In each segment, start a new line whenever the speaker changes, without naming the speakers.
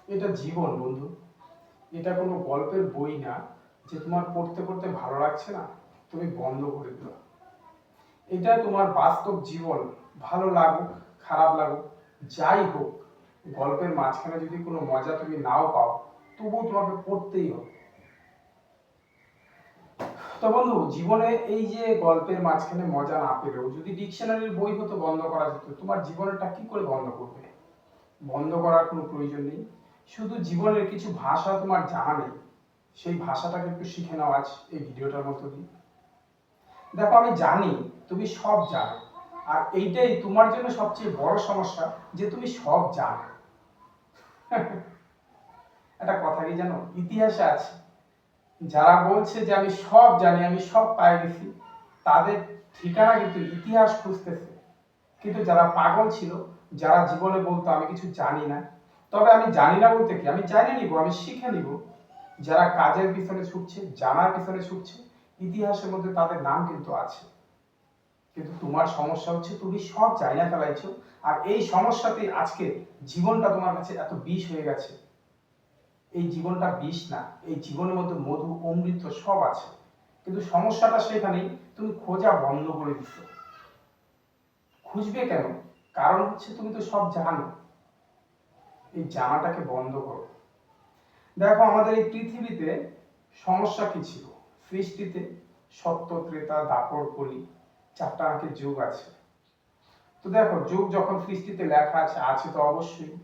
এটা জীবন বন্ধু। এটা কোনো গল্পের বই না যে তোমার পড়তে পড়তে ভালো লাগছে না, তুমি বন্ধ করে দিল। এটা তোমার বাস্তব জীবন। ভালো লাগুক, খারাপ লাগুক, যাই হোক, গল্পের মাঝখানে যদি কোনো মজা তুমি নাও পাও, তবুও তোমাকে পড়তেই হবে। তো বন্ধু, জীবনে এই যে গল্পের মাঝখানে মজা না পেলেও যদি ডিকশনারির বই হতো বন্ধ করা যেত, তোমার জীবনটা কি করে বন্ধ করবে? বন্ধ করার কোনো প্রয়োজন নেই। শুধু জীবনের কিছু ভাষা তোমার জানা নেই, সেই ভাষাটাকে একটু শিখে নাও আজ এই ভিডিওটার মধ্য দিয়ে। দেখো, আমি জানি তুমি সব জানো, আর এইটাই তোমার জন্য সবচেয়ে বড় সমস্যা, যে তুমি সব জানো। একটা কথা কি জানো, ইতিহাসে আছে, যারা বলছে যে আমি সব জানি, আমি সব পাই গেছি, তাদের ঠিকানা কিন্তু ইতিহাস খুঁজতেছে। কিন্তু যারা পাগল ছিল, যারা জীবনে বলতো আমি কিছু জানি না, তবে আমি জানি না বলতে কি, আমি জানি নিব, আমি শিখে নিব, যারা কাজের পিছনে ছুটছে, জানার পিছনে ছুটছে, ইতিহাসের মধ্যে তাদের নাম কিন্তু আছে। কিন্তু তোমার সমস্যা হচ্ছে তুমি সব জায়গা ফেলাইছো, আর এই সমস্যাতেই আজকে জীবনটা তোমার কাছে এত বিষ হয়ে গেছে। এই জীবনটা বিষ না, এই জীবনের মধ্যে মধু, অমৃত সব আছে। কিন্তু সমস্যাটা সেখানেই, তুমি খোঁজা বন্ধ করে দিচ্ছ। খুঁজবে কেন? কারণ হচ্ছে তুমি তো সব জানো। এই জানাটাকে বন্ধ করো। দেখো, আমাদের এই পৃথিবীতে সমস্যা কি ছিল? সৃষ্টিতে সত্য, ত্রেতা, দাপর, কলি, চারটা নাকি যুগ আছে। তো দেখো, যুগ যখন সৃষ্টিতে লেখা আছে, আছে তো অবশ্যই।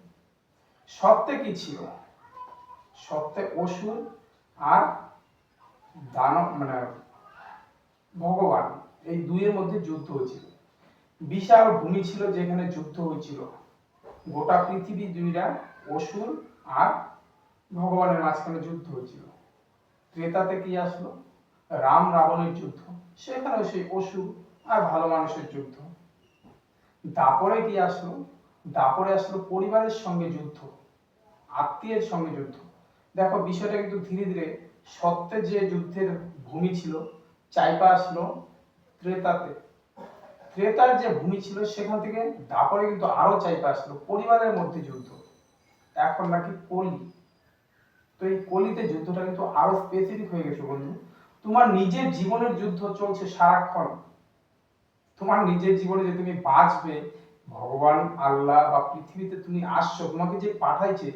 সত্যে কি ছিল? সত্যে অসুর আর দানব, মানে ভগবান, এই দুইয়ের মধ্যে যুদ্ধ হয়েছিল। বিশাল ভূমি ছিল যেখানে যুদ্ধ হয়েছিল। গোটা পৃথিবী দুইটা, অসুর আর ভগবানের মাঝখানে যুদ্ধ হয়েছিল। ত্রেতাতে কি আসলো? রাম রাবণের যুদ্ধ, সেখানেও সেই অসুর আর ভালো মানুষের যুদ্ধ। দাপরে কি আসলো? দাপরে আসলো পরিবারের সঙ্গে যুদ্ধ, আত্মীয়ের সঙ্গে যুদ্ধ। দেখো, বিষয়টা কিন্তু ধীরে ধীরে সত্যে যে যুদ্ধের ভূমি ছিল, চাইপা আসলো ত্রেতাতে। ত্রেতার যে ভূমি ছিল সেখান থেকে দাপরে কিন্তু আরো চাইপা আসলো পরিবারের মধ্যে যুদ্ধ। এখন নাকি কলি। তো এই কলিতে যুদ্ধটা কিন্তু আরো স্পেসিফিক হয়ে গেছে বন্ধু। তোমার নিজের জীবনের যুদ্ধ চলছে সারাক্ষণ। তোমার নিজের জীবনে যে তুমি বাঁচবে, ভগবান, আল্লাহ বা পৃথিবীতে তুমি আসছো, তোমাকে যে পাঠাইছে,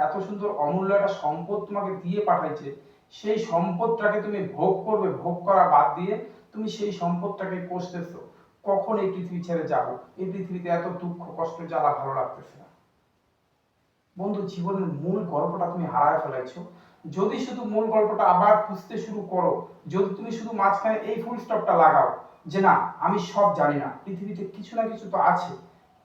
এত সুন্দর অমূল্য একটা সম্পদ তোমাকে দিয়ে পাঠাইছে, সেই সম্পদটাকে তুমি ভোগ করবে, ভোগ করা বাদ দিয়ে তুমি সেই সম্পদটাকে কষতেছো, কখন এই পৃথিবী ছেড়ে যাব, এই পৃথিবীতে এত দুঃখ কষ্ট জ্বালা ভালো লাগতেছে না। বন্ধু, জীবনের মূল গল্পটা তুমি হারায় ফেলেছো। যদি শুধু মূল গল্পটা আবার খুঁজতে শুরু করো, যদি তুমি শুধু মাঝখানে এই ফুল স্টপটা লাগাও যে না, আমি সব জানি না, পৃথিবীতে কিছু না কিছু তো আছে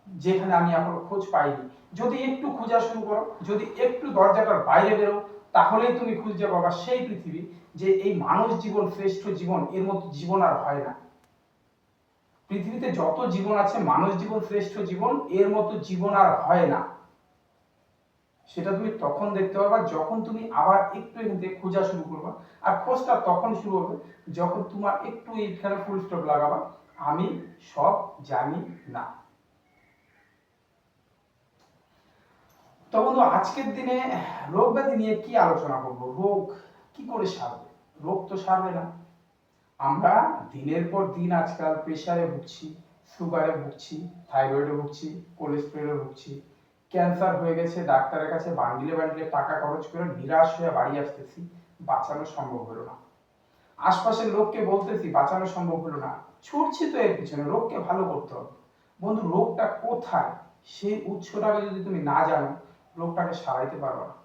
যেখানে আমি এখনো খোঁজ পাইনি, যদি একটু খোঁজা শুরু করো, যদি একটু দরজাটার বাইরে বেরো, তাহলেই তুমি খুঁজে পাবা সেই পৃথিবী, যে এই মানুষ জীবন শ্রেষ্ঠ জীবন, এর মতো জীবন আর হয় না। পৃথিবীতে যত জীবন আছে, মানুষ জীবন শ্রেষ্ঠ জীবন, এর মতো জীবন আর হয় না। সেটা তুমি তখন দেখতে পাবা যখন তুমি আবার একটু এখান থেকে খোঁজা শুরু করবা। আর খোঁজটা তখন শুরু হবে যখন তোমার একটু এইখানে ফুল স্টপ লাগাবা, আমি সব জানি না। তো বন্ধু, আজকের দিনে রোগ ব্যাধি নিয়ে কি আলোচনা করব? রোগ কি করে সারবে? রোগ তো সারবে না। আমরা দিনের পর দিন আজকাল প্রেসারে ভুগছি, সুগারে ভুগছি, থাইরয়েডে ভুগছি, কোলেস্টেরলে ভুগছি, ক্যান্সার হয়ে গেছে, ডাক্তারের কাছে বান্ডিলে বান্ডিলে টাকা খরচ করে নিরাশ হয়ে বাড়ি আসতেছি, বাঁচানো সম্ভব হলো না। আশপাশের লোককে বলতেছি বাঁচানো সম্ভব হলো না, ছুটছি তো এর পিছনে, রোগকে ভালো করতে হবে। বন্ধু, রোগটা কোথায়, সেই উৎসটাকে যদি তুমি না জানো, রোগটাকে সারাইতে পারবে না।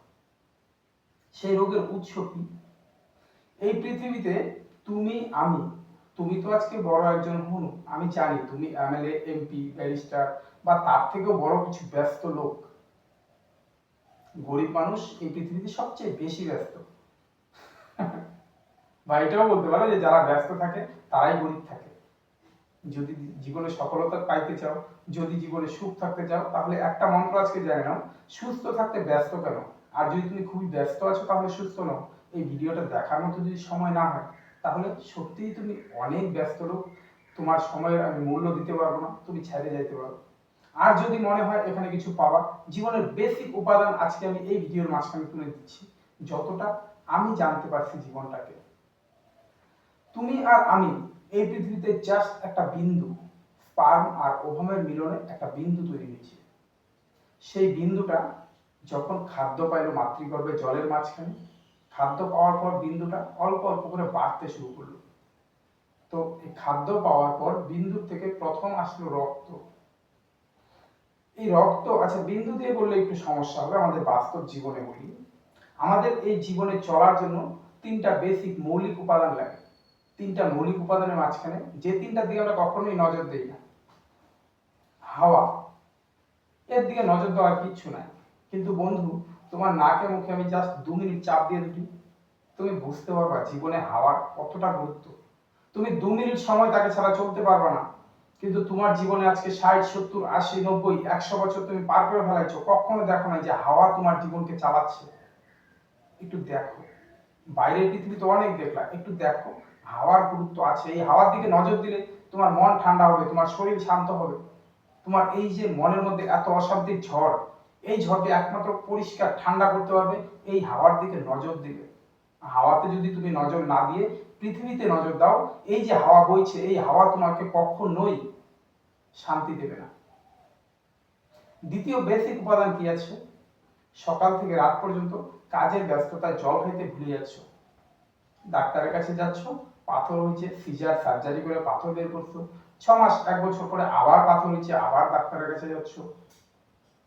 সেই রোগের উৎস কি? এই পৃথিবীতে তুমি, আমি, তুমি তো আজকে বড় একজন হন, আমি জানি তুমি এমএলএ, এমপি, ব্যারিস্টার বা তার থেকেও বড় কিছু ব্যস্ত লোক। গরিব মানুষ এই পৃথিবীতে সবচেয়ে বেশি ব্যস্ত। বা এটাও বলতে পারো যে যারা ব্যস্ত থাকে তারাই গরিব থাকে। যদি জীবনে সফলতা পাইতে চাও, যদি জীবনে সুখ থাকতে চাও, তাহলে একটা মন্ত্র আজকে জেনে নাও, সুস্থ থাকতে ব্যস্ত কেন। আর যদি তুমি খুবই ব্যস্ত আছো তাহলে সুস্থ নও। এই ভিডিওটা দেখার মতো যদি সময় না হয়, তাহলে সত্যিই তুমি অনেক ব্যস্ত লোক, তোমার সময়ের আমি মূল্য দিতে পারবো না, তুমি ছেড়ে যাইতে পারো। আর যদি মনে হয় এখানে কিছু পাওয়া, জীবনের বেসিক উপাদান আজকে আমি এই ভিডিওর মাঝখানে তুলে দিচ্ছি, যতটা আমি জানতে পারছি জীবনটাকে। তুমি আর আমি এই পৃথিবীতে জাস্ট একটা বিন্দু, স্পার্ম আর ওভামের মিলনে একটা বিন্দু তৈরি হয়েছে। সেই বিন্দুটা যখন খাদ্য পাইল মাতৃগর্ভে জলের মাঝখানে, খাদ্য পাওয়ার পর বিন্দুটা অল্প অল্প করে বাড়তে শুরু করলো। তো এই খাদ্য পাওয়ার পর বিন্দু থেকে প্রথম আসলো রক্ত। এই রক্ত, আচ্ছা বিন্দু দিয়ে বললে একটু সমস্যা হবে, আমাদের বাস্তব জীবনে বলি। আমাদের এই জীবনে চলার জন্য তিনটা বেসিক মৌলিক উপাদান লাগে। তিনটা মৌলিক উপাদানের মাঝখানে যে তিনটা দিকে আমরা কখনোই নজর দেই না, হাওয়া, এর দিকে নজর দেওয়ার কিচ্ছু নাই। কিন্তু বন্ধু, তোমার নাকে মুখে আমি জাস্ট 2 মিনিট চাপ দিয়ে দিই, তুমি বুঝতে পারবা জীবনে হাওয়ার কতটা গুরুত্ব। তুমি 2 মিনিট সময় তাকে ছাড়া চলতে পারবা না, কিন্তু তোমার জীবনে আজকে 60, 70, 80, 90, 100 বছর তুমি পার করে ফেলাইছো, কখনো দেখো না যে হাওয়া তোমার জীবনকে চালাচ্ছে। একটু দেখো, বাইরের পৃথিবী তো অনেক দেখলা, একটু দেখো হাওয়ার গুরুত্ব আছে। এই হাওয়ার দিকে নজর দিলে তোমার মন ঠান্ডা হবে, তোমার শরীর শান্ত হবে। তোমার এই যে মনের মধ্যে এত অশান্তির ঝড়, এই ঝড়কে একমাত্র পরিষ্কার ঠান্ডা করতে পারবে এই হাওয়ার দিকে নজর দিলে। হাওয়াতে যদি তুমি নজর না দিয়ে পৃথিবীতে নজর দাও, এই যে হাওয়া বইছে, এই হাওয়া তোমাকে কখনোই শান্তি দেবে না। দ্বিতীয় বেসিক উপাদান কি আছে? সকাল থেকে রাত পর্যন্ত কাজের ব্যস্ততায় জল খাইতে ভুলে যাচ্ছ, ডাক্তারের কাছে যাচ্ছ, পাথর হয়েছে, সিজার সার্জারি করে পাথর বের করছো, 6 মাস 1 বছর পরে আবার পাথর হয়েছে, আবার ডাক্তারের কাছে যাচ্ছ।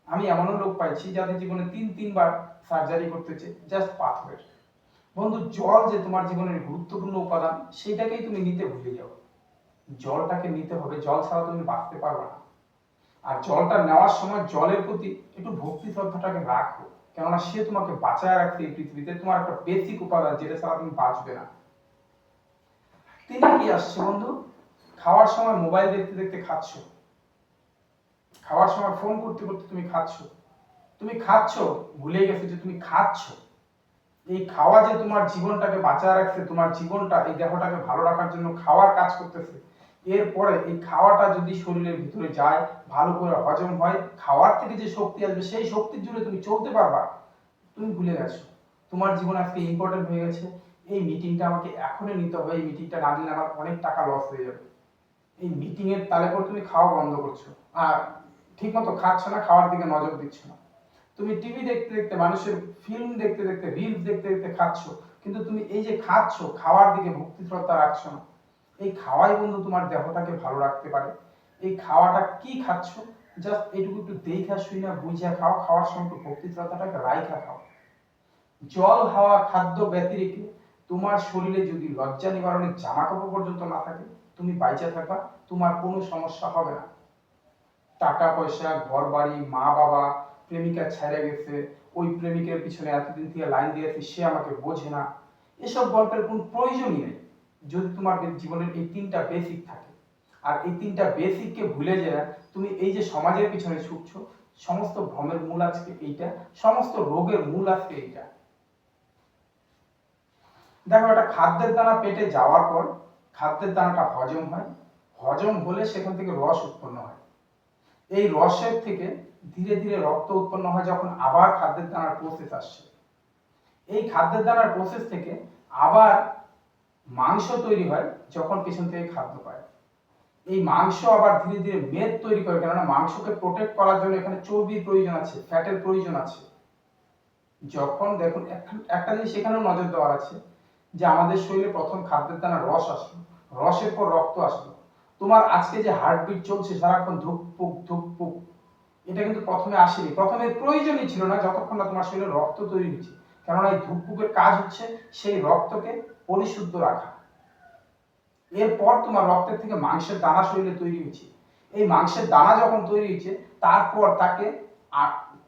আমি এমনও লোক পাইছি যাদের জীবনে 3-3 বার সার্জারি করতেছে জাস্ট পাথরের। বন্ধু, জল যে তোমার জীবনের গুরুত্বপূর্ণ উপাদান, সেটাকেই তুমি নিতে ভুলে যাও। জলটাকে নিতে হবে, জল ছাড়া তুমি বাঁচতে পারবে না। আর জলটা নেওয়ার সময় জলের প্রতি একটু ভক্তি শ্রদ্ধাটাকে রাখো, কেননা সে তোমাকে বাঁচায় রাখতে এই পৃথিবীতে তোমার একটা বেসিক উপাদান, যেটা ছাড়া তুমি বাঁচবে না। তিনি কি আসছে বন্ধু? খাওয়ার সময় মোবাইল দেখতে দেখতে খাচ্ছ, খাওয়ার সময় ফোন করতে করতে তুমি খাচ্ছ। তুমি খাচ্ছ, ভুলে গেছো যে তুমি খাচ্ছ। এই খাওয়া যে তোমার জীবনটাকে বাঁচায় রাখছে, তোমার জীবনটা এই দেহটাকে ভালো রাখার জন্য খাওয়ার কাজ করতেছে। এরপরে এই খাওয়াটা যদি শরীরের ভিতরে যায়, ভালো করে হজম হয়, খাওয়ার থেকে যে শক্তি আসবে, সেই শক্তির জন্য তুমি চলতে পারবা, তুমি ভুলে গেছো। তোমার জীবন আজকে ইম্পর্টেন্ট হয়ে গেছে, এই মিটিংটা আমাকে এখনই নিতে হবে, এই মিটিংটা না নিলে আমার অনেক টাকা লস হয়ে যাবে। এই মিটিং এর তালে করে তুমি খাওয়া বন্ধ করছো, আর ঠিক মতো খাচ্ছ না, খাওয়ার দিকে নজর দিচ্ছ না। তুমি টিভি দেখতে দেখতে, মানুষের ফিল্ম দেখতে দেখতে, রিলস দেখতে দেখতে খাচ্ছ, কিন্তু তুমি এই যে খাচ্ছ, খাওয়ার দিকে ভক্তি শ্রদ্ধা রাখছো না। এই খাওয়াই বন্ধু তোমার দেহটাকে ভালো রাখতে পারে। এই খাওয়াটা কি খাচ্ছ, জাস্ট এইটুকু একটু দেখা শুই না বুঝা খাও, খাওয়ার সময় একটু ভক্তি শ্রদ্ধাটাকে রাইখা খাও। জল, হাওয়া, খাদ্য ব্যতিরেকে তোমার শরীরে যদি লজ্জা নিবারণের জামা কাপড় পর্যন্ত না থাকে, তুমি বাইচা থাকা, তোমার কোনো সমস্যা হবে না। টাকা পয়সা, ঘর বাড়ি, মা বাবা, প্রেমিকা ছেড়ে গেছে, ওই প্রেমিকের পিছনে এতদিন থেকে লাইন দিয়েছি, সে আমাকে বোঝে না, এসব গল্পের কোনো প্রয়োজনই নেই যদি তোমার জীবনের এই তিনটা বেসিক থাকে। আর এই তিনটা বেসিককে ভুলে যায় তুমি এই যে সমাজের পিছনে ছুটছো, সমস্ত ভ্রমের মূল আজকে এইটা, সমস্ত রোগের মূল আজকে এইটা। দেখো, একটা খাদ্যের দানা পেটে যাওয়ার পর খাদ্যের দানাটা হজম হয়, হজম হলে সেখান থেকে রস উৎপন্ন হয়। এই রসের থেকে ধীরে ধীরে রক্ত উৎপন্ন হয়, যখন আবার খাদ্যের দানার প্রসেস আসছে। এই খাদ্যের দানার প্রসেস থেকে আবার মাংস তৈরি হয়, যখন পেছন থেকে খাদ্য পায়। এই মাংস আবার ধীরে ধীরে মেদ তৈরি করে, কেননা মাংসকে প্রোটেক্ট করার জন্য এখানে চর্বির প্রয়োজন আছে, ফ্যাটের প্রয়োজন আছে। যখন দেখুন একটা জিনিস এখানেও নজর দেওয়ার আছে, যে আমাদের শরীরে প্রথম খাদ্যের দানা রস আসলো, রসের পর রক্ত আসলো। তোমার আজকে যে হার্টবিট চলছে সারাক্ষণ ধুকপুক ধুকপুক, এটা কিন্তু প্রথমে আসেনি, প্রথমে প্রয়োজনই ছিল না, যতক্ষণ না তোমার শরীরে রক্ত তৈরি হচ্ছে। কেননা এই ধুকপুকের কাজ হচ্ছে সেই রক্তকে পরিশুদ্ধ রাখা। এরপর তোমার রক্তের থেকে মাংসের দানা শরীরে তৈরি হয়েছে। এই মাংসের দানা যখন তৈরি হয়েছে, তারপর তাকে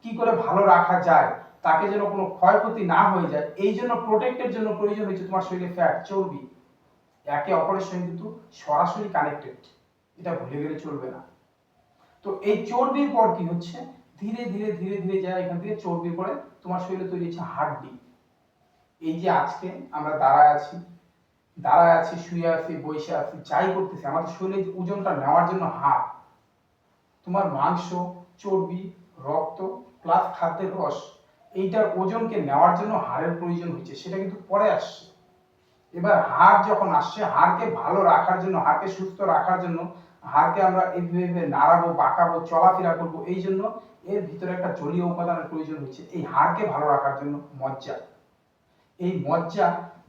কি করে ভালো রাখা যায়, তাকে যেন কোনো ক্ষয়ক্ষতি না হয়ে যায়, এই জন্য প্রোটেক্টের জন্য প্রয়োজন হয়েছে তোমার শরীরে ফ্যাট, চর্বি। একে অপরের সঙ্গে কিন্তু সরাসরি কানেক্টেড, এটা ভুলে গেলে চলবে না। তো এই চর্বির পর কি হচ্ছে, ধীরে ধীরে ধীরে ধীরে যায় এখান থেকে চর্বির পরে তোমার শরীরে তৈরি হচ্ছে হাড্ডি। এই যে আজকে আমরা দাঁড়ায় আছি, শুয়ে আছি, বসে আছি, যাই করতেছি, আমাদের শরীরে ওজনটা নেওয়ার জন্য হাত, তোমার মাংস, চর্বি, রক্ত প্লাস খাদ্যের রস, এইটার ওজনকে নেওয়ার জন্য হাড়ের প্রয়োজন হয়েছে, সেটা কিন্তু পরে আসছে। এবার হাড় যখন আসছে, হাড়কে ভালো রাখার জন্য, হাড়কে সুস্থ রাখার জন্য, হাড়কে আমরা এইভাবে নাড়াবো, বাঁকাবো, চলাফেরা করবো, এই জন্য এর ভিতরে একটা জলীয় উপাদানের প্রয়োজন হচ্ছে এই হাড়কে ভালো রাখার জন্য মজ্জা। এই মজ্জা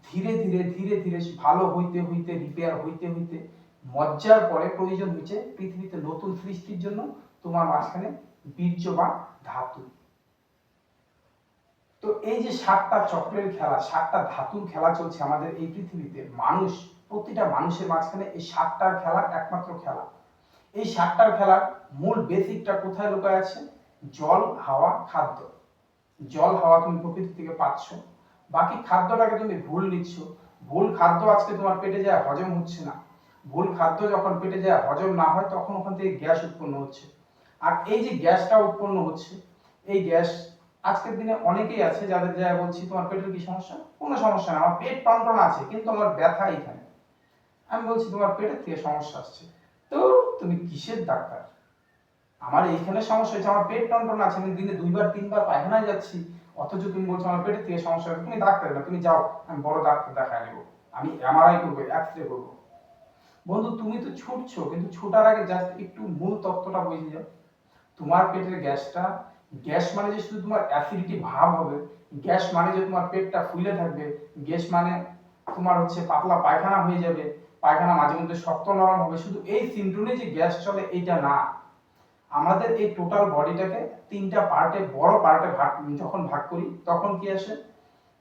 ধীরে ধীরে ধীরে ধীরে ভালো হইতে হইতে, রিপেয়ার হইতে হইতে, মজ্জার পরে প্রয়োজন হচ্ছে পৃথিবীতে নতুন সৃষ্টির জন্য তোমার মাঝখানে বীর্য বা ধাতু। তো এই যে 7টা চক্রের খেলা, 7টা ধাতুর খেলা চলছে আমাদের এই পৃথিবীতে, মানুষ, প্রতিটা মানুষের মাঝখানে এই 7টার খেলা একমাত্র খেলা। এই 7টার খেলার মূল বেসিকটা কোথায় লুকায় আছে? জল, হাওয়া, খাদ্য। জল, হাওয়া তুমি প্রকৃতি থেকে পাচ্ছ, বাকি খাদ্যটাকে তুমি ভুল নিচ্ছ। ভুল খাদ্য আজকে তোমার পেটে যায়, হজম হচ্ছে না। ভুল খাদ্য যখন পেটে যায়, হজম না হয়, তখন ওখান থেকে গ্যাস উৎপন্ন হচ্ছে। আর এই যে গ্যাসটা উৎপন্ন হচ্ছে, এই গ্যাস আজকের দিনে অনেকেই আছে যাদের যা বলছি তোমার পেটের কি সমস্যা? কোনো সমস্যা না, আমার পেট টনটন আছে কিন্তু আমার ব্যথা এখানে। আমি বলছি তোমার পেটের থেকে সমস্যা আসছে। তো তুমি কিসের ডাক্তার? আমার এইখানে সমস্যা হচ্ছে, আমার পেট টনটন আছে, আমি দিনে 2বার 3বার পায়খানায় যাচ্ছি, অথচ তুমি বলছো আমার পেটের থেকে সমস্যা হচ্ছে। তুমি ডাক্তার না, তুমি যাও, আমি বড় ডাক্তার দেখায় নেবো, আমি এমআরআই করবো, এক্স-রে করবো। বন্ধু, তুমি তো ছুটছো, কিন্তু ছুটার আগে জাস্ট একটু মূল তত্ত্বটা বুঝে যাও। তোমার পেটের গ্যাসটা, গ্যাস মানে যে শুধু তোমার অ্যাসিডিটি ভাব হবে, গ্যাস মানে যে তোমার পেটটা ফুলে থাকবে, গ্যাস মানে তোমার হচ্ছে পাতলা পায়খানা হয়ে যাবে, পায়খানা মাঝে মধ্যে শক্ত নরম হবে, শুধু এই সিমটমে যে গ্যাস চলে এইটা না। আমাদের এই টোটাল বডিটাকে 3টা পার্টে, বড় পার্টে যখন ভাগ করি, তখন কি আসে?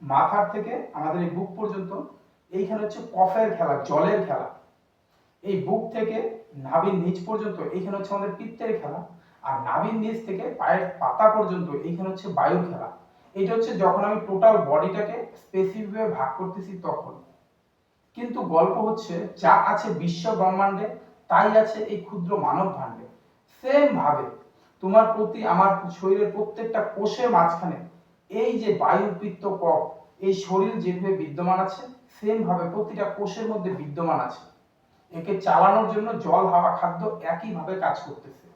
মাথার থেকে আমাদের এই বুক পর্যন্ত, এইখানে হচ্ছে কফের খেলা, জলের খেলা। এই বুক থেকে নাভির নিচ পর্যন্ত এইখানে হচ্ছে আমাদের পিত্তের খেলা। আর নাভির নিচ থেকে পায়ের পাতা পর্যন্ত এইখানে হচ্ছে বায়ুর খেলা। এটা হচ্ছে যখন আমি টোটাল বডিটাকে স্পেসিফিক ভাবে ভাগ করতেছি তখন। কিন্তু গল্প হচ্ছে, যা আছে বিশ্ব ব্রহ্মাণ্ডে তাই আছে এই ক্ষুদ্র মানব ভাণ্ডে। সেম ভাবে তোমার প্রতি আমার শরীরের প্রত্যেকটা কোষের মাঝখানে এই যে বায়ু, পিত্ত, কফ, এই শরীর যেভাবে বিদ্যমান আছে, সেম ভাবে প্রতিটা কোষের মধ্যে বিদ্যমান আছে। একে চালানোর জন্য জল, হাওয়া, খাদ্য একইভাবে কাজ করতেছে।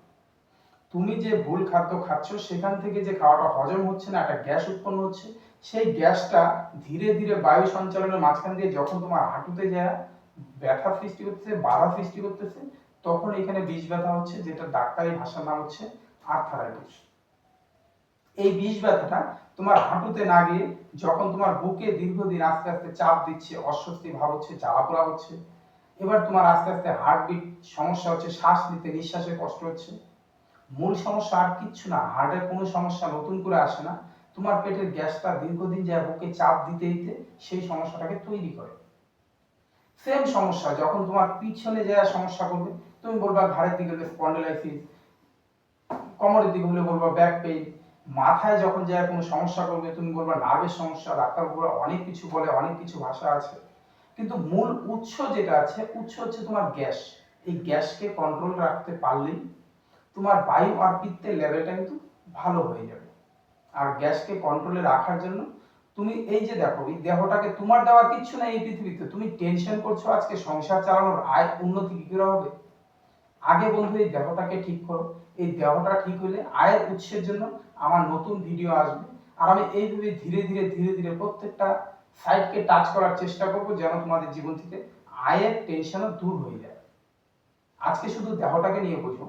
তুমি যে ভুল খাদ্য খাচ্ছ, সেখান থেকে যে খাওয়াটা হজম হচ্ছে না, একটা গ্যাস উৎপন্ন হচ্ছে, সেই গ্যাসটা ধীরে ধীরে বায়ু সঞ্চালনের মাঝখান দিয়ে যখন তোমার হাঁটুতে যায় ব্যথা সৃষ্টি করতেছে, বাধা সৃষ্টি করতেছে, তখন এখানে বিষ ব্যথা হচ্ছে, যেটা ডাক্তারি ভাষার নাম হচ্ছে আর্থারাইটিস। এই বিষ ব্যথাটা তোমার হাঁটুতে না গিয়ে যখন তোমার বুকে দীর্ঘদিন আস্তে আস্তে চাপ দিচ্ছে, অস্বস্তি ভাব হচ্ছে, জ্বালাপোড়া হচ্ছে, এবার তোমার আস্তে আস্তে হার্টবিট সমস্যা হচ্ছে, শ্বাস নিতে, নিঃশ্বাসে কষ্ট হচ্ছে। মূল সমস্যা আর কিচ্ছু না, হার্টের কোনো সমস্যা নতুন করে আসে না, তোমার পেটের গ্যাসটা দীর্ঘদিন যায় বুকে চাপ দিতে দিতে সেই সমস্যাটাকে তৈরি করে। সেম সমস্যা যখন তোমার পিছনে যায় সমস্যা করবে, তুমি বলবা ঘাড়ের দিকে হলে স্পন্ডিলাইসিস, কোমরের দিকে হলে বলবা ব্যাক পেইন, মাথায় যখন যায় কোনো সমস্যা করবে তুমি বলবা নার্ভের সমস্যা। ডাক্তারবাবুরা অনেক কিছু বলে, অনেক কিছু ভাষা আছে, কিন্তু মূল উৎস যেটা আছে, উৎস হচ্ছে তোমার গ্যাস। এই গ্যাসকে কন্ট্রোল রাখতে পারলেই তোমার বায়ু আর পিত্তের লেভেলটা কিন্তু ভালো হয়ে যাবে। আর গ্যাসকে কন্ট্রোলে রাখার জন্য তুমি এই যে দেখো, এই দেহটাকে, তোমার দেওয়ার কিচ্ছু নাই এই পৃথিবীতে। তুমি টেনশন করছো আজকে সংসার চালানোর, আয় উন্নতি কি করে হবে? আগে বন্ধু এই দেহটাকে ঠিক করো। এই দেহটা ঠিক হলে আয়ের উৎসের জন্য আমার নতুন ভিডিও আসবে, আর আমি এইভাবে ধীরে ধীরে ধীরে ধীরে প্রত্যেকটা সাইডকে টাচ করার চেষ্টা করব, যেন তোমাদের জীবন থেকে আয়ের টেনশনও দূর হয়ে যায়। আজকে শুধু দেহটাকে নিয়ে বুঝো।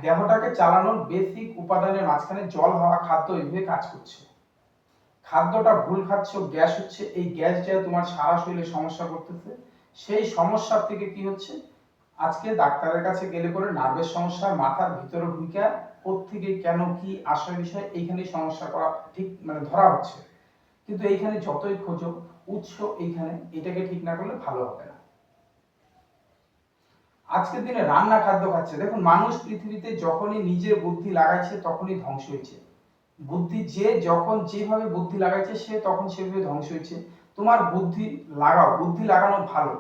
দেহটাকে চালানোর বেসিক উপাদানের মাঝখানে জল, হাওয়া, খাদ্য এইভাবে কাজ করছে। খাদ্যটা ভুল খাচ্ছ, গ্যাস হচ্ছে, এই গ্যাস যা তোমার সারা শরীরে সমস্যা করতেছে, সেই সমস্যার থেকে কি হচ্ছে, আজকে ডাক্তারের কাছে গেলে করে নার্ভের সমস্যা, মাথার ভিতরে ঢুকে কোত্থেকে কেন কি আসল বিষয় এইখানে সমস্যা করা ঠিক মানে ধরা হচ্ছে। কিন্তু এইখানে যতই খোঁজো উৎস এইখানে, এটাকে ঠিক না করলে ভালো হবে না। আজকের দিনে রান্না খাদ্য খাচ্ছে। দেখুন, মানুষ পৃথিবীতে যখনই নিজের বুদ্ধি লাগাইছে তখনই ধ্বংস হয়েছে। বুদ্ধি যে যখন যেভাবে বুদ্ধি লাগাইছে সে তখন সেভাবে ধ্বংস হয়েছে। তোমার বুদ্ধি লাগাও, বুদ্ধি লাগানো ভালো।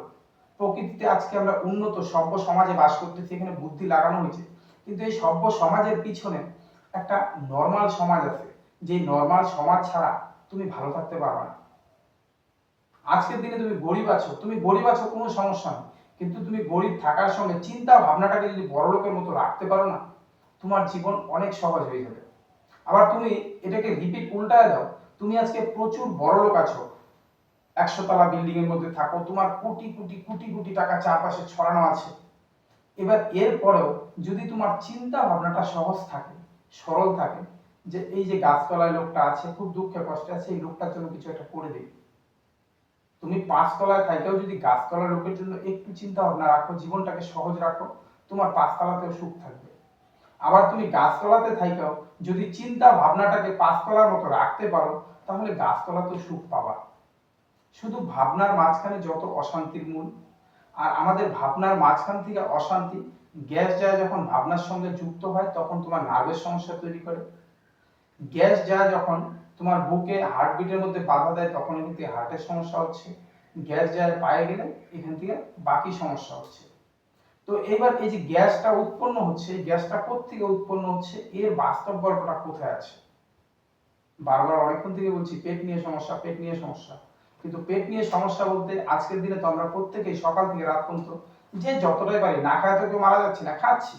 প্রকৃতিতে আজকে আমরা উন্নত সভ্য সমাজে বাস করতেছি, এখানে বুদ্ধি লাগানো হয়েছে, কিন্তু এই সভ্য সমাজের পিছনে একটা নর্মাল সমাজ আছে, যে নর্মাল সমাজ ছাড়া তুমি ভালো থাকতে পারবে না। আজকের দিনে তুমি গরিব আছো, তুমি গরিব আছো কোনো সমস্যা নেই, কিন্তু তুমি গরিব থাকার সঙ্গে চিন্তা ভাবনাটাকে যদি বড়লোকের মতো রাখতে পারো না, তোমার জীবন অনেক সহজ হয়ে যাবে। আবার তুমি এটাকে রিপিট উল্টায় দাও, তুমি আজকে প্রচুর বড়লোক আছো, 100 তলা বিল্ডিং এর মধ্যে থাকো, তোমার কোটি কোটি কোটি কোটি টাকা চারপাশে ছড়ানো আছে। এবার এর পরেও যদি তোমার চিন্তা ভাবনাটা সহজ থাকে, সরল থাকে, যে এই যে গাছতলায় লোকটা আছে, খুব দুঃখে কষ্টে আছে, এই লোকটার জন্য কিছু একটা করে দিই। তুমি 5 তলায় থাকেও যদি গাছতলার লোকের জন্য একটু চিন্তা ভাবনা রাখো, জীবনটাকে সহজ রাখো, তোমার 5 তলাতেও সুখ থাকবে। আবার তুমি গাছতলাতে থাকেও যদি চিন্তা ভাবনাটাকে 5 তলার মতো রাখতে পারো, তাহলে গাছতলাতেও সুখ পাবা। শুধু ভাবনার মাঝখানে যত অশান্তির মূল, আর আমাদের ভাবনার মাঝখান থেকে অশান্তি, গ্যাস যায় যখন ভাবনার সঙ্গে যুক্ত হয় তখন তোমার নার্ভের সমস্যা তৈরি করে। গ্যাস যায় যখন তোমার বুকে হার্টবিটের মধ্যে বাধা দেয়, তখন কিন্তু হার্টের সমস্যা হচ্ছে। গ্যাস যায় পায়ে গেলে এখান থেকে বাকি সমস্যা হচ্ছে। তো এবার এই যে গ্যাসটা উৎপন্ন হচ্ছে, এই গ্যাসটা কোত্থেকে উৎপন্ন হচ্ছে, এর বাস্তব গল্পটা কোথায় আছে? বারবার অনেকক্ষণ থেকে বলছি পেট নিয়ে সমস্যা, পেট নিয়ে সমস্যা, কিন্তু পেট নিয়ে সমস্যা বলতে আজকের দিনে তো আমরা প্রত্যেকেই সকাল থেকে রাত পর্যন্ত যে যতটাই পারি, না খায় তো কেউ মারা যাচ্ছে না, খাচ্ছি,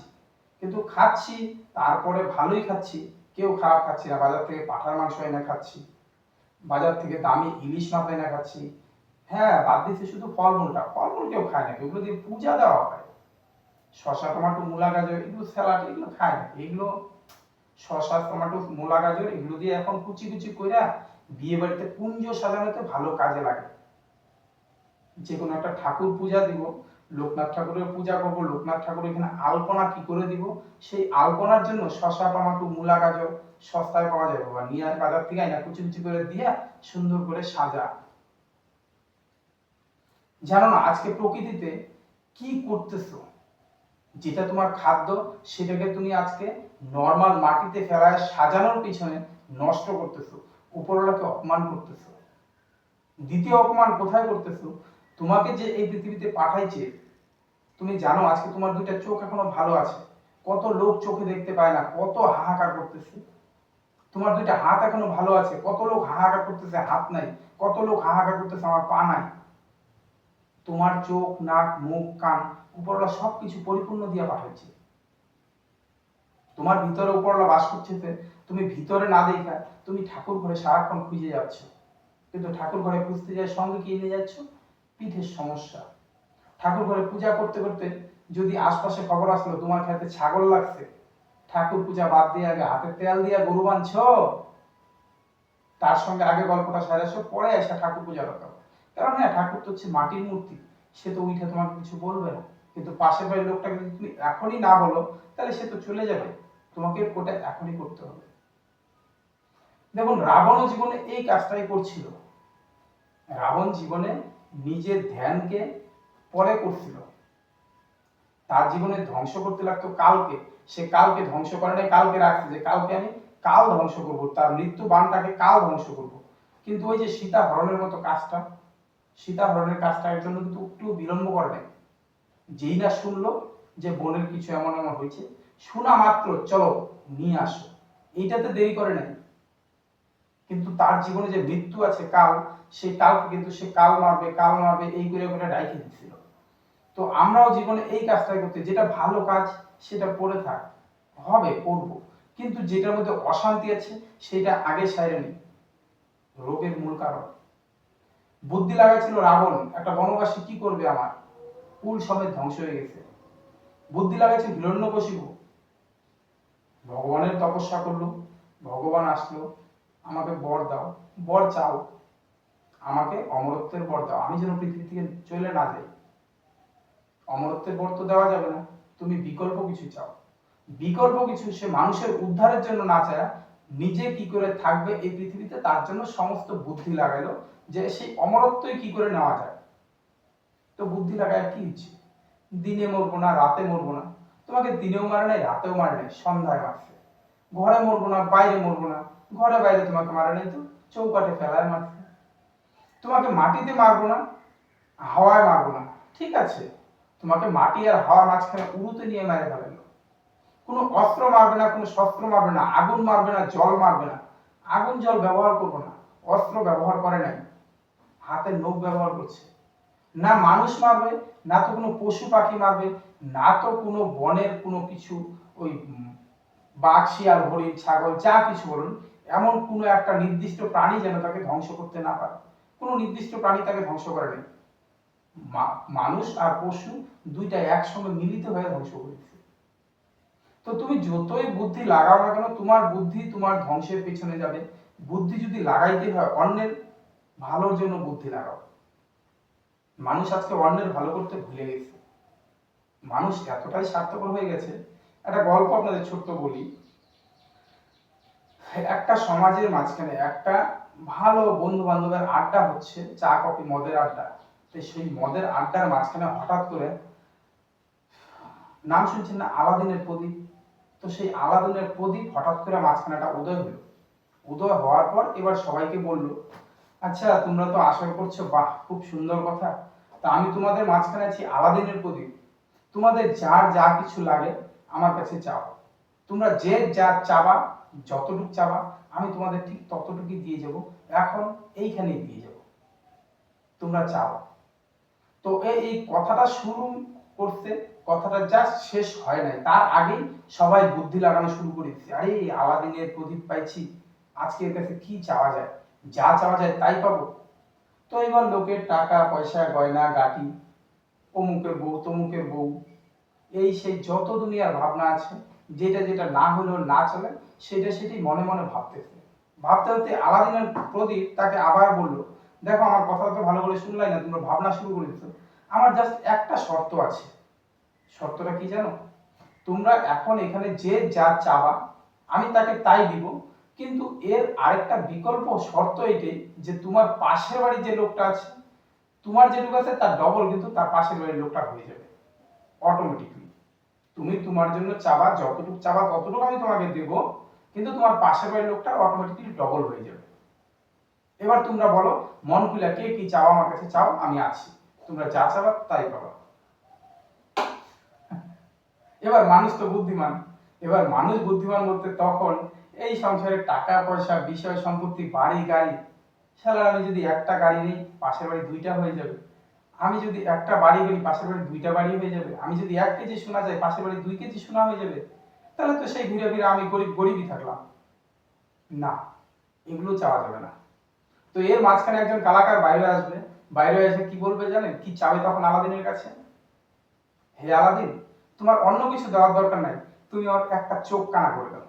কিন্তু খাচ্ছি তারপরে ভালোই খাচ্ছি, কেউ খারাপ খাচ্ছি না। বাজার থেকে পাঠার মাংস এনে খাচ্ছি, বাজার থেকে দামি ইলিশ মাছ এনে খাচ্ছি। হ্যাঁ, বাদ দিচ্ছে শুধু ফলমূলটা, ফলমূল কেউ খায় না, এগুলো দিয়ে পূজা দেওয়া হয়। শসা টমেটো মূলা গাজর এগুলো স্যালাড, এগুলো খায় না, এগুলো শসা টমেটো মূলা গাজর এগুলো দিয়ে এখন কুচি কুচি কইরা বিয়ে বাড়িতে কুঞ্জ সাজানোতে ভালো কাজে লাগে। যে কোনো একটা ঠাকুর পূজা দিব, লোকনাথ ঠাকুরের পূজা করব, লোকনাথ ঠাকুর এখানে আলপনা কি করে দিব, সেই আলপনার জন্য শসা টমেটো মূলা গাজর সস্তায় পাওয়া যাবে, বা নিয়ে বাজার থেকে আইনা কুচি কুচি করে দিয়া সুন্দর করে সাজা। জানো না আজকে প্রকৃতিতে কি করতেছো? যেটা তোমার খাদ্য, সেটাকে তুমি আজকে নর্মাল মাটিতে ফেলায় সাজানোর পিছনে নষ্ট করতেছো, উপরওয়ালাকে অপমান করতেছো। দ্বিতীয় অপমান কোথায় করতেছো? তোমাকে যে এই পৃথিবীতে পাঠাইছে, তুমি জানো আজকে তোমার দুইটা চোখ এখনো ভালো আছে, কত লোক চোখে দেখতে পায় না, কত হাহাকার করতেছে। তোমার দুইটা হাত এখনো ভালো আছে, কত লোক হাহাকার করতেছে হাত নাই, কত লোক হাহাকার করতেছে আমার পা নাই। তোমার চোখ নাক মুখ কান উপরওয়ালা সবকিছু পরিপূর্ণ দিয়ে পাঠাচ্ছে। তোমার ভিতরে উপরওয়ালা বাস করছে, তুমি ভিতরে না দেখা তুমি ঠাকুর ঘরে সারাক্ষণ খুঁজে যাচ্ছ, কিন্তু ঠাকুর ঘরে খুঁজতে যায় সঙ্গে কি নিয়ে যাচ্ছ? পিঠের সমস্যা। ঠাকুর ঘরে পূজা করতে করতে যদি আশপাশে খবর আসলো তোমার খেতে ছাগল লাগছে, ঠাকুর পূজা বাদ দিয়ে আগে হাতে তেল দিয়ে গরু বাঁধছ, তার সঙ্গে আগে গল্পটা সাজাছো, পরে এসে ঠাকুর পূজা রাখো। কারণ হ্যাঁ, ঠাকুর তো হচ্ছে মাটির মূর্তি, সে তো উঠে তোমাকে কিছু বলবে না। কিন্তু পাশের বাড়ির লোকটাকে যদি তুমি এখনই না বলো, তাহলে সে তো চলে যাবে, তোমাকে ওটা এখনই করতে হবে। দেখুন, রাবণ জীবনে এই কাজটাই করছিল। রাবণ জীবনে নিজের ধ্যানকে পরে করছিল, তার জীবনে ধ্বংস করতে লাগতো কালকে, সে কালকে ধ্বংস করে নাই, কালকে রাখছে যে কালকে আমি কাল ধ্বংস করব, তার মৃত্যু বাণটাকে কাল ধ্বংস করব। কিন্তু ওই যে সীতা হরণের মতো কাজটা, সীতা হরণের কাজটা এর জন্য কিন্তু একটু বিলম্ব করে নাই। যেই না শুনলো যে বোনের কিছু এমন এমন হয়েছে, শোনা মাত্র চলো নিয়ে আসো, এইটাতে দেরি করে নাই। কিন্তু তার জীবনে যে মৃত্যু আছে কাল, সেই কালকে কিন্তু সে কাল মারবে কাল মারবে এই করে করে ডাইকে দিচ্ছিল। তো আমরাও জীবনে এই কাজটাই করতে, যেটা ভালো কাজ সেটা পড়ে থাক, হবে করব, কিন্তু যেটার মধ্যে অশান্তি আছে সেটা আগে সাইরে নি। রোগের মূল কারণ বুদ্ধি লাগাইছিল রাবণ, একটা বনবাসী কি করবে আমার, কুল সমেত ধ্বংস হয়ে গেছে। বুদ্ধি লাগাইছে হিরণ্যকশিপু, ভগবানের তপস্যা করলো, ভগবান আসলো, আমাকে বর দাও, বর চাও, আমাকে অমরত্বের বর দাও, আমি যেন পৃথিবী থেকে চলে না যাই। অমরত্বের বর তো দেওয়া যাবে না, তুমি বিকল্প কিছু চাও। বিকল্প কিছু সে মানুষের উদ্ধারের জন্য না চায়, নিজে কি করে থাকবে এই পৃথিবীতে তার জন্য সমস্ত বুদ্ধি লাগাইলো, যে সেই অমরত্বই কি করে নেওয়া যায়। তো বুদ্ধি লাগায় কি হচ্ছে, দিনে মরবো না রাতে মরবো না, তোমাকে দিনেও মারে নাই রাতেও মারে নাই, সন্ধ্যায় মারছে। ঘরে মরবো না বাইরে মরবো না, ঘরে বাইরে তোমাকে মারে নাই তো, চৌকাঠে ফেলায় মারছে। তোমাকে মাটিতে মারবো না, হাওয়ায় মারবো না, ঠিক আছে, তোমাকে মাটি আর হাওয়ার মাঝখানে উড়ুতে নিয়ে মেরে ফেলালো। কোনো অস্ত্র মারবে না, কোনো শস্ত্র মারবে না, আগুন মারবে না, জল মারবে না, আগুন জল ব্যবহার করবো না, অস্ত্র ব্যবহার করে নাই, হাতের নখ ব্যবহার করছে। না মানুষ মারবে, না তো কোনো পশু পাখি মারবে, না তো কোনো বনের কোনো কিছু ওই বাঘ শিয়াল হরিণ ছাগল যা কিছু বলুন, এমন কোনো একটা নির্দিষ্ট প্রাণী যেন তাকে ধ্বংস করতে না পারে। কোনো নির্দিষ্ট প্রাণী তাকে ধ্বংস করে নেই। মানুষ আর পশু দুইটা একসঙ্গে মিলিত হয়ে ধ্বংস করেছে। তো তুমি যতই বুদ্ধি লাগাও না কেন, তোমার বুদ্ধি তোমার ধ্বংসের পেছনে যাবে। বুদ্ধি যদি লাগাইতে হয় অন্যের ভালোর জন্য বুদ্ধি লাগাও। মানুষ আজকে অন্যের ভালো করতে ভুলে গেছে। মানুষ এতটাই স্বার্থপর হয়ে গেছে। একটা গল্প আপনাদের ছোট্ট বলি। একটা সমাজের মাঝখানে একটা ভালো বন্ধু বান্ধবের আড্ডা হচ্ছে, চা কফি মদের আড্ডা। তো সেই মদের আড্ডার মাঝখানে হঠাৎ করে, নাম শুনছেন না আলাদিনের প্রদীপ? তো সেই আলাদিনের প্রদীপ হঠাৎ করে মাঝখানে একটা উদয় হলো। উদয় হওয়ার পর এবার সবাইকে বলল, আচ্ছা তোমরা তো আশা করছো, বাহ খুব সুন্দর কথা, তা আমি তোমাদের মাঝখানে আছি আলাদিনের প্রদীপ, তোমাদের যার যা কিছু লাগে আমার কাছে চাও, তোমরা যে যা চাবা, যতটুকু চাবা আমি তোমাদের ঠিক ততটুকুই দিয়ে যাব, এখন এইখানেই দিয়ে যাব, তোমরা চাও। তো এই কথাটা শুরু করতে, কথাটা জাস্ট শেষ হয় নাই, তার আগেই সবাই বুদ্ধি লাগানো শুরু করে দিচ্ছে। আরে আলাদিনের প্রদীপ পাইছি, আজকে এর কাছে কি চাওয়া যায়, যা চাওয়া যায় তাই পাবো। তো এবার লোকের টাকা পয়সা গয়না গাটি, অমুকের বউ তমুকের বউ, এই সেই যত দুনিয়ার ভাবনা আছে, যেটা যেটা না হলেও না চলে সেটা সেটাই মনে মনে ভাবতেছে। ভাবতে ভাবতে আলাদিনের প্রদীপ তাকে আবার বলল, দেখো আমার কথা তো ভালো করে শুনলাই না, তোমরা ভাবনা শুরু করে দিচ্ছ, আমার জাস্ট একটা শর্ত আছে। শর্তটা কি জানো? তোমরা এখন এখানে যে যা চাবা আমি তাকে তাই দিব, কিন্তু এর আরেকটা বিকল্প শর্ত এটাই যে তোমার পাশের বাড়ির যে লোকটা আছে, তোমার যেটুকু আছে তার ডবল কিন্তু তার পাশের বাড়ির লোকটা হয়ে যাবে অটোমেটিকলি। তুমি তোমার জন্য চাবা, যতটুকু চাবা ততটুকু আমি তোমাকে দেব, কিন্তু তোমার পাশের বাড়ির লোকটা অটোমেটিকলি ডবল হয়ে যাবে। এবার তোমরা বলো মন খুলে কে কি চাও আমার কাছে চাও, আমি আছি, তোমরা যা চাবা তাই পাবা। এবার মানুষ তো বুদ্ধিমান। এবার মানুষ বুদ্ধিমান বলতে তখন এই সংসারে টাকা পয়সা বিষয় সম্পত্তি বাড়ি গাড়ি, শালা আমি যদি একটা গাড়ি নেই পাশের বাড়ি দুইটা হয়ে যাবে, আমি যদি একটা বাড়ি করি পাশের বাড়ি দুইটা বাড়ি হয়ে যাবে, আমি যদি 1 কেজি সোনা যাই পাশের বাড়ি 2 কেজি সোনা হয়ে যাবে, তাহলে তো সেই ঘুরে ফিরে আমি গরিব গরিবই থাকলাম। না, এগুলো চাওয়া যাবে না। তো এর মাঝখানে একজন কালাকার বাইরে আসবে, বাইরে এসে কি বলবে জানেন? কি চাবে তখন আলাদিনের কাছে? হে আলাদিন, তোমার অন্য কিছু দেওয়ার দরকার নাই, তুমি ওর একটা চোখ কানা করে দাও।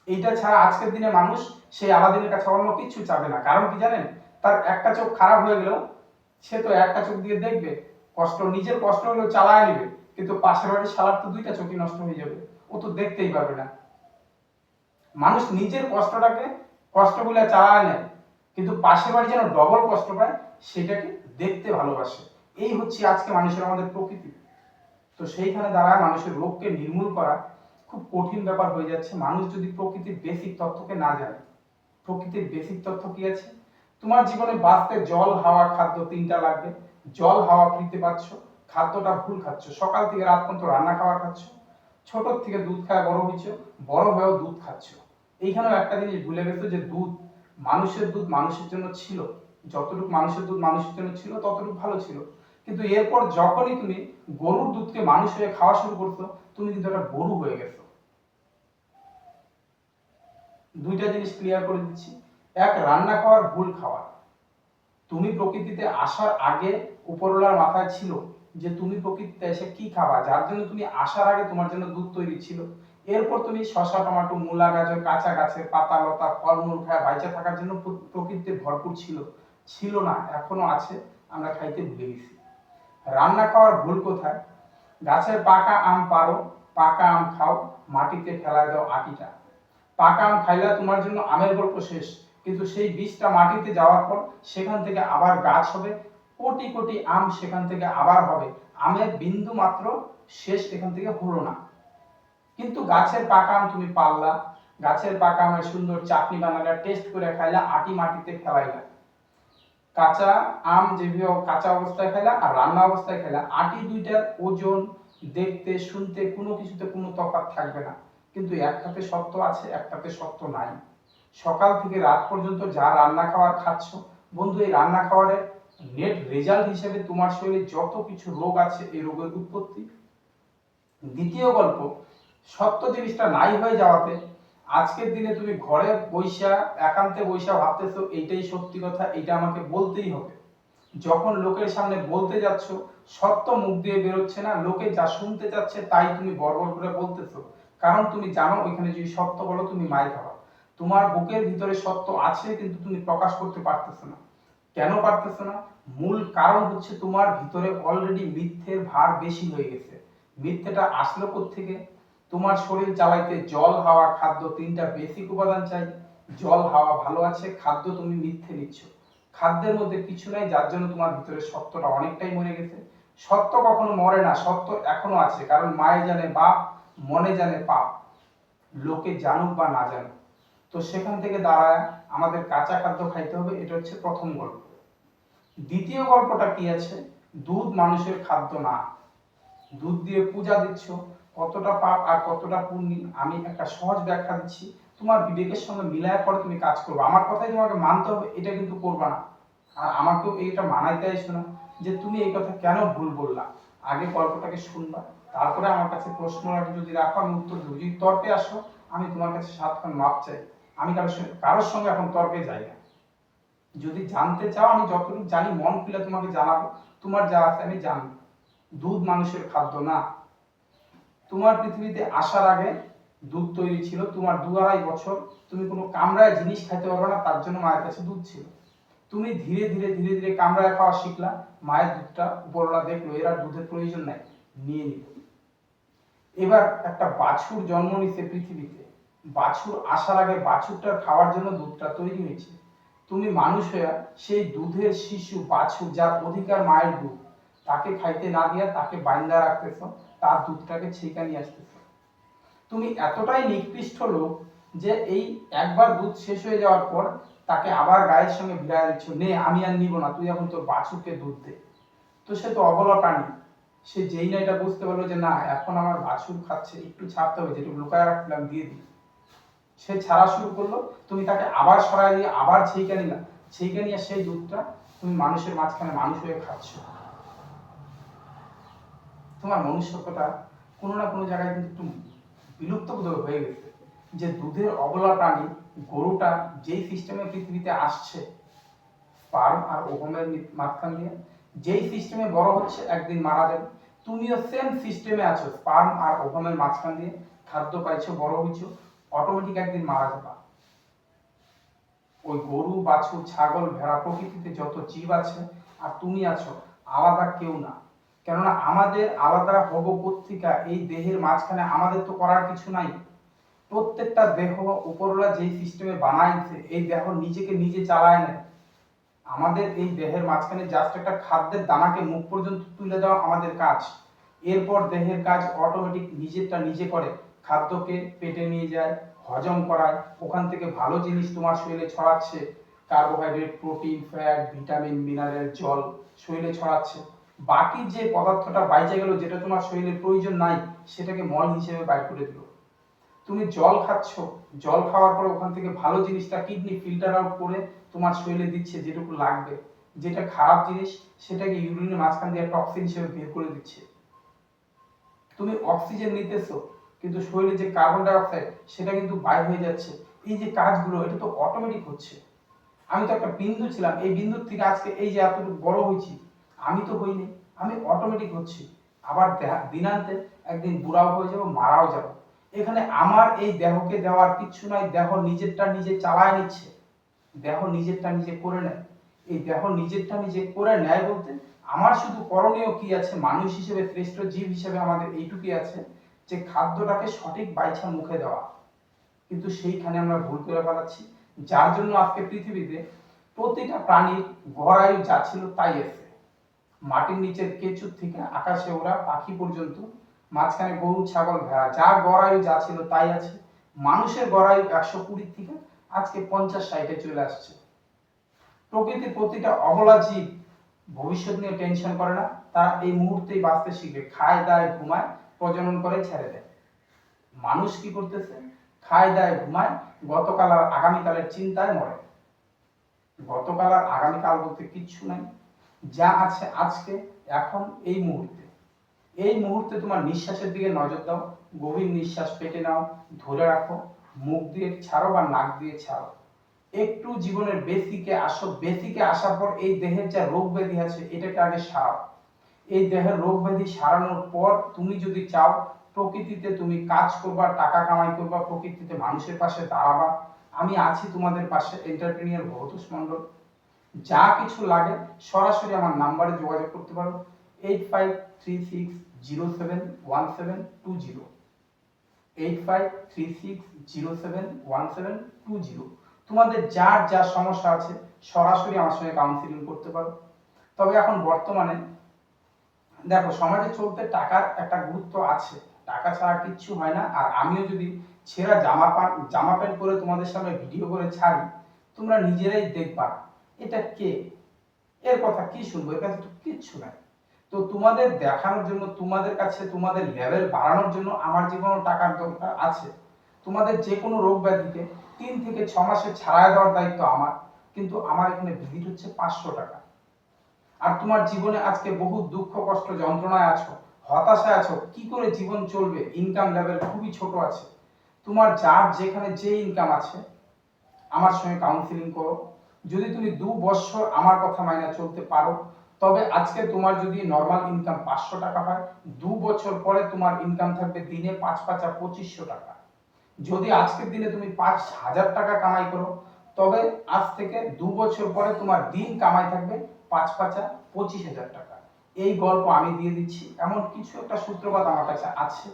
এইটা ছাড়া আজকের দিনে মানুষ সেই আলাদিনের কাছে অন্য কিছু চাবে না। কারণ কি জানেন? তার একটা চোখ খারাপ হয়ে গেলেও সে তো একটা চোখ দিয়ে দেখবে, কষ্ট নিজের কষ্ট হলেও চালায় নেবে, কিন্তু পাশের বাড়ির শালার তো 2টা চোখই নষ্ট হয়ে যাবে, ও তো দেখতেই পারবে না। মানুষ নিজের কষ্টটাকে কষ্ট বলে চালায় নেয়, কিন্তু পাশের বাড়ি যেন ডবল কষ্ট পায় সেটাকে দেখতে ভালোবাসে। এই হচ্ছে আজকে মানুষের আমাদের প্রকৃতি। তো সেইখানে দাঁড়ায় মানুষের রোগকে নির্মূল করা খুব কঠিন ব্যাপার হয়ে যাচ্ছে, মানুষ যদি প্রকৃতির বেসিক তত্ত্বকে না জানে। প্রকৃতির বেসিক তত্ত্ব কি আছে? তোমার জীবনে বাঁচতে জল হাওয়া খাদ্য 3টা লাগবে। জল হাওয়া ফ্রিতে পাচ্ছ, খাদ্যটা ভুল খাচ্ছ, সকাল থেকে রাত পর্যন্ত রান্না খাওয়া খাচ্ছ, ছোট থেকে দুধ খাওয়া বড় হয়েছো, বড় হয়েও দুধ খাচ্ছ। এইখানেও একটা জিনিস ভুলে গেছো যে দুধ, মানুষের দুধ মানুষের জন্য ছিল, যতটুকু মানুষের দুধ মানুষের জন্য ছিল ততটুকু ভালো ছিল, কিন্তু এরপর যখনই তুমি গরুর দুধকে মানুষ হয়ে খাওয়া শুরু করছো, তুমি কিন্তু একটা গরু হয়ে গেছো। দুইটা জিনিস ক্লিয়ার করে দিচ্ছি। এক, রান্না খাওয়ার ভুল খাওয়া। তুমি প্রকৃতিতে আসার আগে উপরওয়ালার মাথায় ছিল যে তুমি প্রকৃতিতে এসে কি খাবা, যার জন্য তুমি আসার আগে তোমার জন্য দুধ তৈরি ছিল। এরপর তুমি শসা টমেটো মূলা গাজর কাঁচা গাছের পাতা লতা ফলমূল খায় বাইচা থাকার জন্য প্রকৃতিতে ভরপুর ছিল। ছিল না, এখনো আছে, আমরা খাইতে ভুলে গেছি। রান্না খাওয়ার ভুল কোথায়? গাছের পাকা আম পারো, পাকা আম খাও, মাটিতে ফেলায় দাও আটিটা। পাকা আম খাইলে তোমার জন্য আমের গল্প শেষ, কিন্তু সেই বীজটা মাটিতে যাওয়ার পর সেখান থেকে আবার গাছ হবে, কোটি কোটি আম সেখান থেকে আবার হবে, আমের বিন্দু মাত্র শেষ এখান থেকে হলো না। কিন্তু গাছের পাকা আম তুমি পারলা, গাছের পাকা আমের সুন্দর চাটনি বানালে, টেস্ট করে খাইলা, আটি মাটিতে ফেলাইলা। কাঁচা আম যেভাবে কাঁচা অবস্থায় খাইলা আর রান্না অবস্থায় খাইলা, আটি দুইটার ওজন দেখতে শুনতে কোনো কিছুতে কোনো তফাৎ থাকবে না, কিন্তু একটাতে সত্য আছে একটাতে সত্য নাই। সকাল থেকে রাত পর্যন্ত যা রান্না খাবার খাচ্ছ, বন্ধু এই রান্না খাবারের নেট রেজাল্ট হিসেবে তোমার শরীরে যত কিছু রোগ আছে এই রোগের উৎপত্তি। দ্বিতীয় গল্প, সত্য জিনিসটা নাই হয়ে যাওয়াতে আজকের দিনে তুমি ঘরে বৈশা একান্তে বৈশা ভাবতেছো এইটাই সত্যি কথা, এটা আমাকে বলতেই হবে। যখন লোকের সামনে বলতে যাচ্ছ সত্য মুখ দিয়ে বেরোচ্ছে না, লোকে যা শুনতে চাচ্ছে তাই তুমি বড়বড় করে বলতেছো, কারণ তুমি জানো ওইখানে যদি সত্য বলো তুমি মাইর খাবা। তোমার বুকের ভিতরে সত্য আছে কিন্তু তুমি প্রকাশ করতে পারতেছো না। কেন পারতেছো না? মূল কারণ হচ্ছে তোমার ভিতরে অলরেডি মিথ্যের ভার বেশি হয়ে গেছে। মিথ্যেটা আসলো কোত্থেকে? তোমার শরীর চালাইতে জল, হাওয়া, খাদ্য তিনটা বেসিক উপাদান চাই। জল হাওয়া ভালো আছে, খাদ্য তুমি মিথ্যে নিচ্ছ। খাদ্যের মধ্যে কিছু নাই, যার জন্য তোমার ভিতরে সত্যটা অনেকটাই মরে গেছে। সত্য কখনো মরে না, সত্য এখনো আছে, কারণ মায়ে জানে বাপ, মনে জানে পাপ, লোকে জানুক বা না জানুক। তো সেখান থেকে দাঁড়ায় আমাদের কাঁচা খাদ্য খাইতে হবে, এটা হচ্ছে প্রথম গল্প। দ্বিতীয় গল্পটা কি আছে? দুধ মানুষের খাদ্য না। দুধ দিয়ে পূজা দিচ্ছ, কতটা পাপ আর কতটা পুণ্যি আমি একটা সহজ ব্যাখ্যা দিচ্ছি, তোমার বিবেকের সঙ্গে মিলায় পরে তুমি কাজ করবে। আমার কথাই তোমাকে মানতে হবে এটা কিন্তু করবা না। আর আমাকেও এইটা মানাইতে আইসো না যে তুমি এই কথা কেন ভুল বললা। আগে গল্পটাকে শুনবা, তারপরে আমার কাছে প্রশ্ন যদি রাখো আমি উত্তর দেবো। যদি তর্কে আসো আমি তোমার কাছে সাতক্ষণ মাপ চাই। আমি কারোর সঙ্গে এখন তর্কে যাই না। যদি জানতে চাও আমি যতটুকু জানি মন খুলে তোমাকে জানাবো, তোমার যা আছে আমি জানবো। দুধ মানুষের খাদ্য না। তোমার পৃথিবীতে আসার আগে দুধ তৈরি ছিল, তোমার 2-2.5 বছর তুমি কোনো কামড়ায় জিনিস খাইতে পারবে না, তার জন্য মায়ের কাছে দুধ ছিল। তুমি ধীরে ধীরে ধীরে ধীরে কামড়ায় খাওয়া শিখলা, মায়ের দুধটা উপরওয়ালা দেখলো এর আর দুধের প্রয়োজন নাই, নিয়ে নিল। এবার একটা বাছুর জন্ম নিছে পৃথিবীতে, বাছুর আসার আগে বাছুরটার খাওয়ার জন্য দুধটা তৈরি হয়েছে। তুমি মানুষ হয়ে সেই দুধের শিশু বাছুর যার অধিকার মায়ের দুধ, তাকে খাইতে না দিয়া তাকে বাইন্দা রাখতেছ, তার দুধটাকে ছেঁকা নিয়ে আসতেছ। তুমি এতটাই নিকৃষ্ট লোক যে এই একবার দুধ শেষ হয়ে যাওয়ার পর তাকে আবার গায়ের সঙ্গে ভিড়ায় দিচ্ছ, নে আমি আর নিব না, তুই এখন তোর বাছুরকে দুধ দে। তো সে তো অবলা প্রাণী, সে যেই না এটা বুঝতে পারলো যে না এখন আমার বাছুর খাচ্ছে, একটু ছাড়তে হবে, যেটুকু লুকায় রাখলাম দিয়ে দিই, সে ছাড়া শুরু করলো। তুমি তাকে আবার সরাই দিয়ে আবার ছেঁকে নিলাম, ছেঁকে নিয়ে সেই দুধটা তুমি মানুষের মাঝখানে মানুষ হয়ে খাচ্ছ। তোমার মনুষ্যত্বটা কোনো না কোনো জায়গায় কিন্তু একটু বিলুপ্ত বোধহয় হয়ে গেছে। যে দুধের অবলা প্রাণী গরুটা যেই সিস্টেমে পৃথিবীতে আসছে, স্পার্ম আর ওভামের মাঝখান দিয়ে যেই সিস্টেমে বড় হচ্ছে একদিন মারা যাবে, তুমিও সেম সিস্টেমে আছো, স্পার্ম আর ওভামের মাঝখান দিয়ে খাদ্য পাইছো, বড় হইছো, অটোমেটিক একদিন মারা যাবা। ওই গরু, বাছুর, ছাগল, ভেড়া, প্রকৃতিতে যত জীব আছে আর তুমি আছো, আলাদা কেউ না। কেননা আমাদের আলাদা হব পত্রিকা, এই দেহের মাঝখানে আমাদের তো করার কিছু নাই। প্রত্যেকটা দেহ উপরওয়ালা যেই সিস্টেমে বানাইছে, এই দেহ নিজেকে নিজে চালায় না। আমাদের এই দেহের মাঝখানে জাস্ট একটা খাদ্যের দানাকে মুখ পর্যন্ত তুলে দেওয়া আমাদের কাজ। এরপর দেহের কাজ অটোমেটিক নিজেরটা নিজে করে, খাদ্যকে পেটে নিয়ে যায়, হজম করায়, ওখান থেকে ভালো জিনিস তোমার শরীরে ছড়াচ্ছে, carbohydrate, protein, fat, vitamin, mineral, জল শরীরে ছড়াচ্ছে। বাকি যে পদার্থটা বাইচে গেল, যেটা তোমার শরীরে প্রয়োজন নাই, সেটাকে মল হিসেবে বাইর করে দিল। তুমি জল খাচ্ছ, জল খাওয়ার পর ওখান থেকে ভালো জিনিসটা কিডনি ফিল্টার আউট করে তোমার শরীরে দিচ্ছে যেটুকু লাগবে, যেটা খারাপ জিনিস সেটাকে ইউরিনের মাঝখান দিয়ে টক্সিন হিসেবে বের করে দিচ্ছে। তুমি অক্সিজেন নিতেছো কিন্তু শরীরে যে কার্বন ডাই অক্সাইড সেটা কিন্তু বাইর হয়ে যাচ্ছে। এই যে কাজগুলো এটা তো অটোমেটিক হচ্ছে। আমি তো একটা বিন্দু ছিলাম, এই বিন্দুর থেকে আজকে এই যে এতটুকু বড় হয়েছি, আমি তো হইনি, আমি অটোমেটিক হচ্ছি। আবার দিনান্তে একদিন বুড়াও হয়ে যাবো, মারাও যাবো। এখানে আমার এই দেহকে দেওয়ার কিচ্ছু নাই, দেহ নিজেরটা নিজে চালায় নিচ্ছে, দেহ নিজেরটা নিজে করে নেয়। এই দেহ নিজেরটা নিজে করে নেয় বলতে আমার শুধু করণীয় কি আছে, মানুষ হিসেবে, শ্রেষ্ঠ জীব হিসেবে আমাদের এইটুকুই আছে যে খাদ্যটাকে সঠিক বাইছা মুখে দেওয়া। কিন্তু সেইখানে আমরা ভুল করে ফেলাচ্ছি, যার জন্য আজকে পৃথিবীতে প্রতিটা প্রাণীর গড়ায়ু যা ছিল তাই আছে। মাটির নিচের কেঁচুর থেকে আকাশে ওরা পাখি পর্যন্ত, মাঝখানে গরু, ছাগল, ভেড়া, যা গড়ায়ু যা ছিল তাই আছে। মানুষের গড়ায়ু 120 থেকে আজকে 50-60-এ চলে আসছে। প্রকৃতির প্রতিটা অবলা জীব ভবিষ্যৎ নিয়ে টেনশন করে না, তারা এই মুহূর্তেই বাঁচতে শিখে, খায় দায় ঘুমায়, প্রজনন করে ছেড়ে দেয়। মানুষ কি করতেছে? খায় দায় ঘুমায়, গতকাল আর আগামীকালের চিন্তায় মরে। গতকাল আর আগামীকাল বলতে কিচ্ছু নাই। যা আছে আজকে, এখন, এই মুহূর্তে। এই মুহূর্তে তোমার নিঃশ্বাসের দিকে নজর দাও। গভীর নিঃশ্বাস পেটে নাও, ধরে রাখো, মুখ দিয়ে ছাড়ো বা নাক দিয়ে ছাড়ো। একটু জীবনের বেসিকে আসো। বেসিকে আসার পর এই দেহের যা রোগ ব্যাধি আছে এটাকে আগে সারাও। এই দেহের রোগ ব্যাধি সারানোর পর তুমি যদি চাও প্রকৃতিতে তুমি কাজ করবা, টাকা কামাই করবা, প্রকৃতিতে মানুষের পাশে দাঁড়াবা, আমি আছি তোমাদের পাশে। এন্টারপ্রেনিয়ার ভবতোষ মণ্ডল। যা কিছু লাগে সরাসরি আমার নাম্বারে যোগাযোগ করতে পারো, 8536071720, 8536071720। তোমাদের যার যা সমস্যা আছে সরাসরি আমার সঙ্গে কাউন্সিলিং করতে পারো। তবে এখন বর্তমানে দেখো, সমাজে চলতে টাকার একটা গুরুত্ব আছে, টাকা ছাড়া কিচ্ছু হয় না। আর আমিও যদি ছেঁড়া জামা প্যান্ট পরে তোমাদের সামনে ভিডিও করে ছাড়ি, তোমরা নিজেরাই দেখবা এটা কে, এর কথা কি শুনবো, এর কাছে তো কিচ্ছু নাই। তো তোমাদের দেখানোর জন্য, তোমাদের কাছে তোমাদের লেভেল বাড়ানোর জন্য আমার যে কোনো টাকার দরকার আছে। তোমাদের যে কোনো রোগ ব্যাধিকে 3 থেকে 6 মাসে ছাড়াই দেওয়ার দায়িত্ব আমার। কিন্তু আমার এখানে ভিজিট হচ্ছে 500 টাকা। আর তোমার জীবনে আজকে বহু দুঃখ কষ্ট যন্ত্রণায় আছো, হতাশায় আছো, কি করে জীবন চলবে, ইনকাম লেভেল খুবই ছোট আছে। তোমার যার যেখানে যে ইনকাম আছে আমার সঙ্গে কাউন্সিলিং করো। যদি তুমি 2 বছর আমার কথা মাইনা চলতে পারো, তবে আজকে তোমার যদি নর্মাল ইনকাম 500 টাকা হয়, 2 বছর পরে তোমার ইনকাম থাকবে দিনে 5 5 2500 টাকা। যদি আজকের দিনে তুমি 5000 টাকা কামাই করো, তবে আজ থেকে 2 বছর পরে তোমার দিন কামাই থাকবে 5 5 25,000 টাকা। এই গল্প আমি দিয়ে দিচ্ছি, এমন কিছু একটা সূত্রপাত আমার কাছে আছে।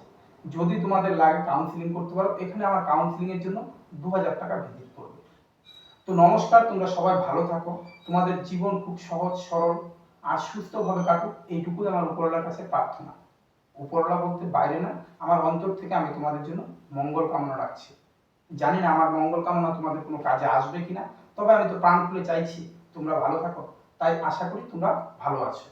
যদি তোমাদের লাগে কাউন্সিলিং করতে পারো, এখানে আমার কাউন্সিলিং এর জন্য 2000 টাকা ভিজিট করবে। তো নমস্কার, তোমরা সবাই ভালো থাকো, তোমাদের জীবন খুব সহজ সরল আর সুস্থভাবে কাটুক, এইটুকুই আমার উপরওয়ালার কাছে প্রার্থনা। উপরওয়ালা বলতে বাইরে না, আমার অন্তর থেকে আমি তোমাদের জন্য মঙ্গল কামনা রাখছি। জানি না আমার মঙ্গল কামনা তোমাদের কোনো কাজে আসবে কিনা, তবে আমি তো প্রাণ খুলে চাইছি তোমরা ভালো থাকো। তাই আশা করি তোমরা ভালো আছো।